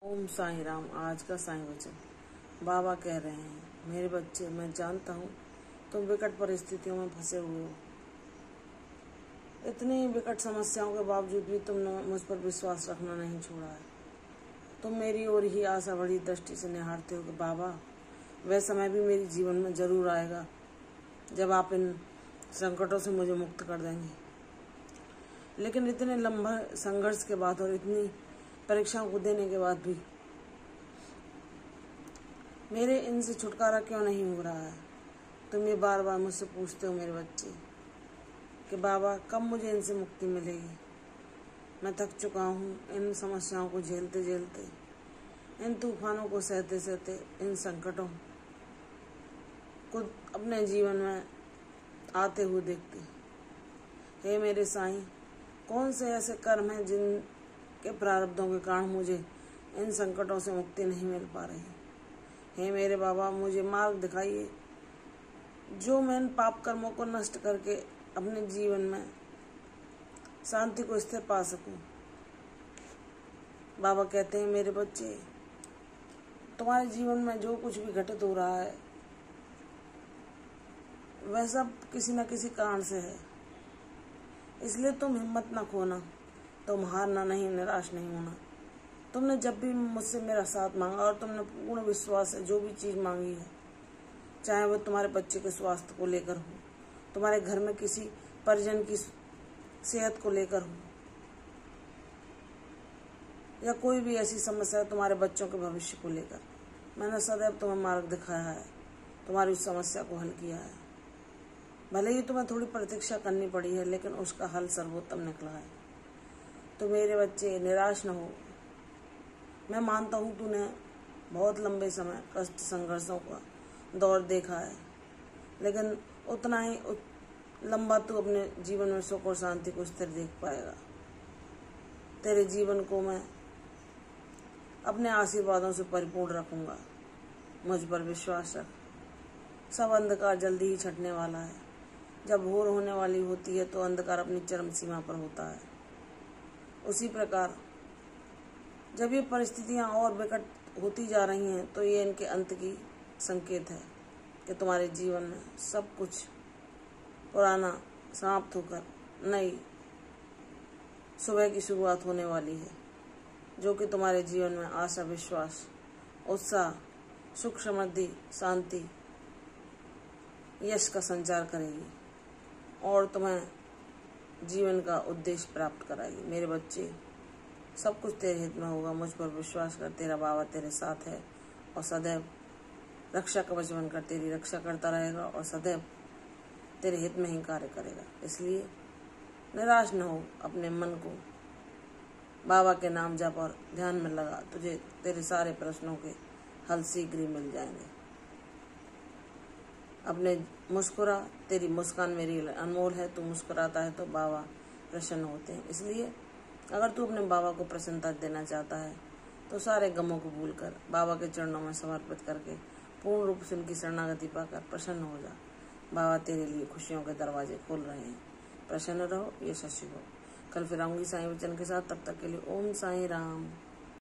ओम साईं राम। आज का साईं वचन। बाबा कह रहे हैं, मेरे बच्चे, मैं जानता हूँ तुम विकट परिस्थितियों में फंसे हुए हो। इतनी विकट समस्याओं के बावजूद भी तुमने मुझ पर विश्वास रखना नहीं छोड़ा है। तुम मेरी ओर ही आशा बड़ी दृष्टि से निहारते हो कि बाबा, वह समय भी मेरे जीवन में जरूर आएगा जब आप इन संकटों से मुझे मुक्त कर देंगे। लेकिन इतने लंबा संघर्ष के बाद और इतनी परीक्षाओं को देने के बाद भी मेरे इनसे छुटकारा क्यों नहीं हो रहा है। तुम ये बार बार मुझसे पूछते हो मेरे बच्चे कि बाबा, कब मुझे इनसे मुक्ति मिलेगी। मैं थक चुका हूँ इन समस्याओं को झेलते झेलते, इन तूफानों को सहते सहते, इन संकटों को अपने जीवन में आते हुए देखते। हे मेरे साईं, कौन से ऐसे कर्म हैं जिन के प्रारब्धों के कारण मुझे इन संकटों से मुक्ति नहीं मिल पा रही। हे मेरे बाबा, मुझे मार्ग दिखाइए जो मैं इन पाप कर्मों को नष्ट करके अपने जीवन में शांति को स्थिर पा सकूं। बाबा कहते हैं, मेरे बच्चे, तुम्हारे जीवन में जो कुछ भी घटित हो रहा है वह सब किसी न किसी कारण से है। इसलिए तुम हिम्मत न खोना, तुम हारना नहीं, निराश नहीं होना। तुमने जब भी मुझसे मेरा साथ मांगा और तुमने पूर्ण विश्वास से जो भी चीज़ मांगी है, चाहे वो तुम्हारे बच्चे के स्वास्थ्य को लेकर हो, तुम्हारे घर में किसी परिजन की सेहत को लेकर हो, या कोई भी ऐसी समस्या है तुम्हारे बच्चों के भविष्य को लेकर, मैंने सदैव तुम्हें मार्ग दिखाया है, तुम्हारी उस समस्या को हल किया है। भले ही तुम्हें थोड़ी प्रतीक्षा करनी पड़ी है, लेकिन उसका हल सर्वोत्तम निकला है। तो मेरे बच्चे, निराश न हो। मैं मानता हूँ तूने बहुत लंबे समय कष्ट संघर्षों का दौर देखा है, लेकिन उतना ही लंबा तू अपने जीवन में सुख और शांति को स्थिर देख पाएगा। तेरे जीवन को मैं अपने आशीर्वादों से परिपूर्ण रखूंगा। मुझ पर विश्वास रख। सब अंधकार जल्दी ही छटने वाला है। जब भोर होने वाली होती है तो अंधकार अपनी चरम सीमा पर होता है। उसी प्रकार जब ये परिस्थितियां और विकट होती जा रही हैं तो ये इनके अंत की संकेत है कि तुम्हारे जीवन में सब कुछ पुराना समाप्त होकर नई सुबह की शुरुआत होने वाली है, जो कि तुम्हारे जीवन में आशा, विश्वास, उत्साह, सुख, समृद्धि, शांति, यश का संचार करेगी और तुम्हें जीवन का उद्देश्य प्राप्त कराएगी। मेरे बच्चे, सब कुछ तेरे हित में होगा। मुझ पर विश्वास कर। तेरा बाबा तेरे साथ है और सदैव रक्षा कवच बनकर तेरी रक्षा करता रहेगा और सदैव तेरे हित में ही कार्य करेगा। इसलिए निराश न हो। अपने मन को बाबा के नाम जप और ध्यान में लगा। तुझे तेरे सारे प्रश्नों के हल शीघ्र ही मिल जाएंगे। अपने मुस्कुरा। तेरी मुस्कान मेरी अनमोल है। तू मुस्कुराता है तो बाबा प्रसन्न होते हैं। इसलिए अगर तू अपने बाबा को प्रसन्नता देना चाहता है तो सारे गमों को भूलकर बाबा के चरणों में समर्पित करके पूर्ण रूप से उनकी शरणागति पाकर प्रसन्न हो जा। बाबा तेरे लिए खुशियों के दरवाजे खोल रहे हैं। प्रसन्न रहो, यशस्वी हो। कल फिर आऊंगी साईं वचन के साथ। तब तक के लिए ओम साईं राम।